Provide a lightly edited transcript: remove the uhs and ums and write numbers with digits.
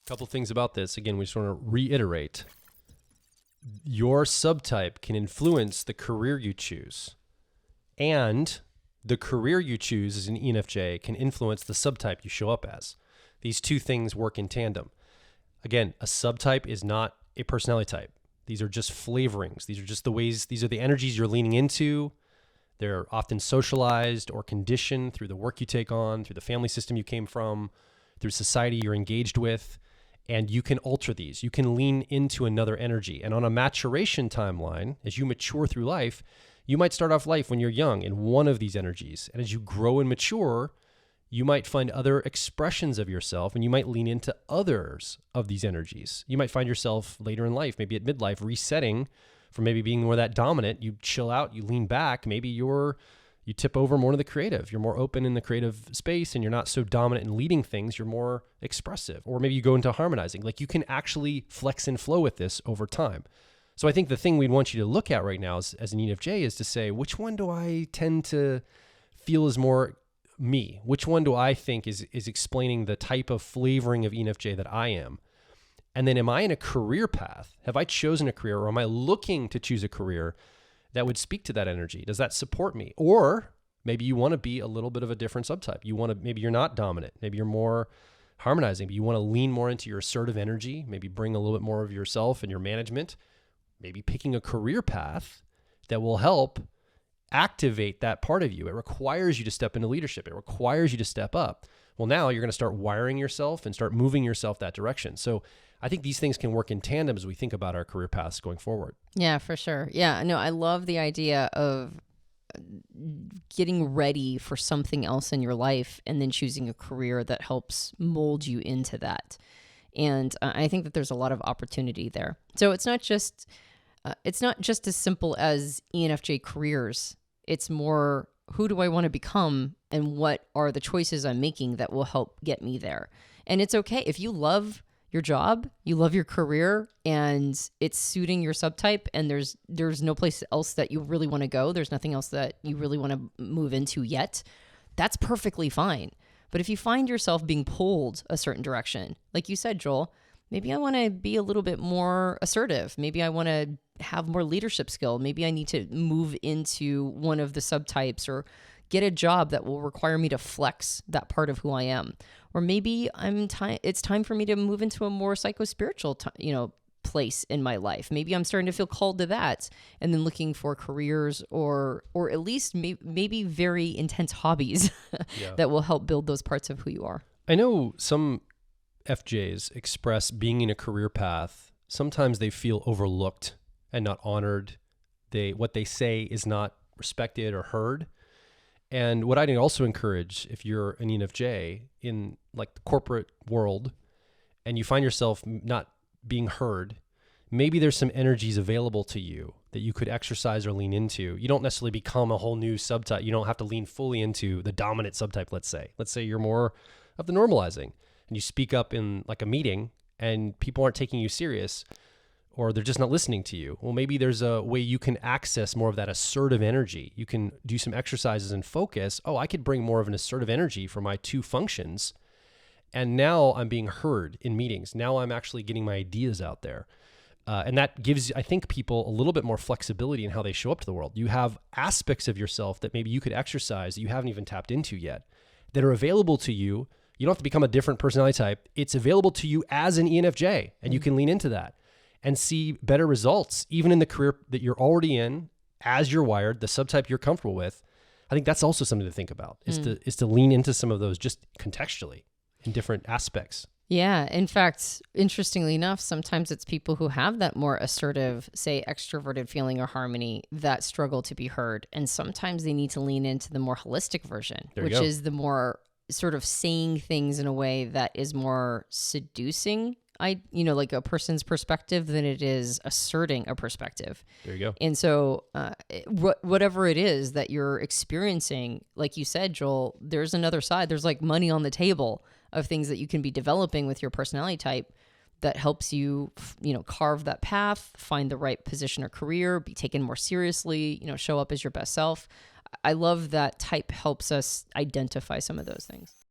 Couple things about this. Again, we just want to reiterate. Your subtype can influence the career you choose. And the career you choose as an ENFJ can influence the subtype you show up as. These two things work in tandem. Again, a subtype is not a personality type. These are just flavorings. These are just the ways, these are the energies you're leaning into. They're often socialized or conditioned through the work you take on, through the family system you came from, through society you're engaged with. And you can alter these. You can lean into another energy. And on a maturation timeline, as you mature through life, you might start off life when you're young in one of these energies. And as you grow and mature, you might find other expressions of yourself and you might lean into others of these energies. You might find yourself later in life, maybe at midlife, resetting from maybe being more that dominant. You chill out, you lean back. Maybe you tip over more to the creative. You're more open in the creative space and you're not so dominant in leading things. You're more expressive. Or maybe you go into harmonizing. Like you can actually flex and flow with this over time. So I think the thing we'd want you to look at right now as an ENFJ is to say, which one do I tend to feel is more me? Which one do I think is explaining the type of flavoring of ENFJ that I am? And then am I in a career path? Have I chosen a career or am I looking to choose a career that would speak to that energy? Does that support me? Or maybe you want to be a little bit of a different subtype. Maybe you're not dominant. Maybe you're more harmonizing, but you want to lean more into your assertive energy, maybe bring a little bit more of yourself and your management, maybe picking a career path that will help activate that part of you. It requires you to step into leadership. It requires you to step up. Well, now you're going to start wiring yourself and start moving yourself that direction. So I think these things can work in tandem as we think about our career paths going forward. Yeah, for sure. Yeah, no, I love the idea of getting ready for something else in your life and then choosing a career that helps mold you into that. And I think that there's a lot of opportunity there. So it's not just as simple as ENFJ careers. It's more, who do I want to become and what are the choices I'm making that will help get me there? And it's okay if you love your job, you love your career, and it's suiting your subtype, and there's no place else that you really want to go. There's nothing else that you really want to move into yet. That's perfectly fine. But if you find yourself being pulled a certain direction, like you said, Joel, maybe I want to be a little bit more assertive. Maybe I want to have more leadership skill. Maybe I need to move into one of the subtypes or get a job that will require me to flex that part of who I am. Or maybe it's time for me to move into a more psycho-spiritual place in my life. Maybe I'm starting to feel called to that and then looking for careers or at least maybe very intense hobbies that will help build those parts of who you are. I know some FJs express being in a career path. Sometimes they feel overlooked and not honored. What they say is not respected or heard. And what I'd also encourage, if you're an ENFJ in like the corporate world and you find yourself not being heard, maybe there's some energies available to you that you could exercise or lean into. You don't necessarily become a whole new subtype. You don't have to lean fully into the dominant subtype, let's say. Let's say you're more of the normalizing and you speak up in like a meeting and people aren't taking you serious or they're just not listening to you. Well, maybe there's a way you can access more of that assertive energy. You can do some exercises and focus. Oh, I could bring more of an assertive energy for my two functions. And now I'm being heard in meetings. Now I'm actually getting my ideas out there. And that gives, I think, people a little bit more flexibility in how they show up to the world. You have aspects of yourself that maybe you could exercise that you haven't even tapped into yet that are available to you. You don't have to become a different personality type. It's available to you as an ENFJ, and you can lean into that and see better results, even in the career that you're already in, as you're wired, the subtype you're comfortable with. I think that's also something to think about, is to lean into some of those just contextually in different aspects. Yeah. In fact, interestingly enough, sometimes it's people who have that more assertive, say, extroverted feeling or harmony that struggle to be heard. And sometimes they need to lean into the more holistic version, which is the more sort of saying things in a way that is more seducing, like a person's perspective than it is asserting a perspective. There you go. And so whatever it is that you're experiencing, like you said, Joel, there's another side. There's like money on the table of things that you can be developing with your personality type that helps you, carve that path, find the right position or career, be taken more seriously, show up as your best self. I love that type helps us identify some of those things.